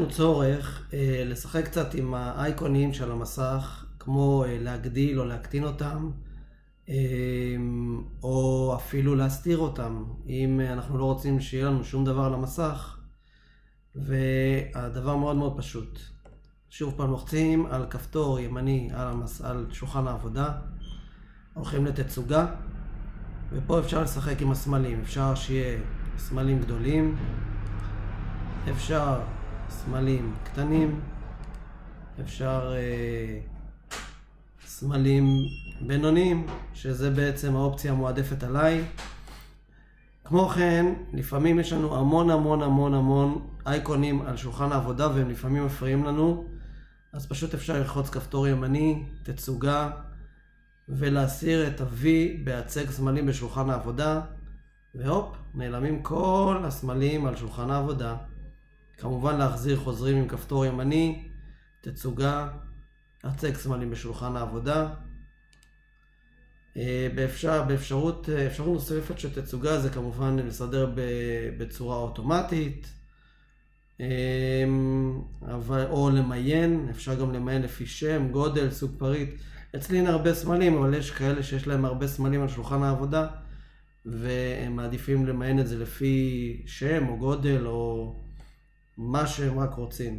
צורך לשחק קצת עם האייקונים של המסך, כמו להגדיל או להקטין אותם, או אפילו להסתיר אותם, אם אנחנו לא רוצים שיהיה לנו שום דבר על המסך. והדבר מאוד מאוד פשוט. שוב פעם לוחצים על כפתור ימני על שולחן העבודה, הולכים לתצוגה, ופה אפשר לשחק עם הסמלים. אפשר שיהיה סמלים גדולים, אפשר סמלים קטנים, אפשר סמלים בינוניים, שזה בעצם האופציה המועדפת עליי. כמו כן, לפעמים יש לנו המון אייקונים על שולחן העבודה, והם לפעמים מפריעים לנו, אז פשוט אפשר ללחוץ כפתור ימני, תצוגה, ולהסיר את ה-V בהצג סמלים בשולחן העבודה, והופ, נעלמים כל הסמלים על שולחן העבודה. כמובן להחזיר חוזרים עם כפתור ימני, תצוגה, הצג סמלים בשולחן העבודה. אפשרות נוספת של תצוגה זה כמובן לסדר בצורה אוטומטית, או למיין. אפשר גם למיין לפי שם, גודל, סוג פריט. אצלי אין הרבה סמלים, אבל יש כאלה שיש להם הרבה סמלים על שולחן העבודה, והם מעדיפים למיין את זה לפי שם או גודל או מה שהם רק רוצים.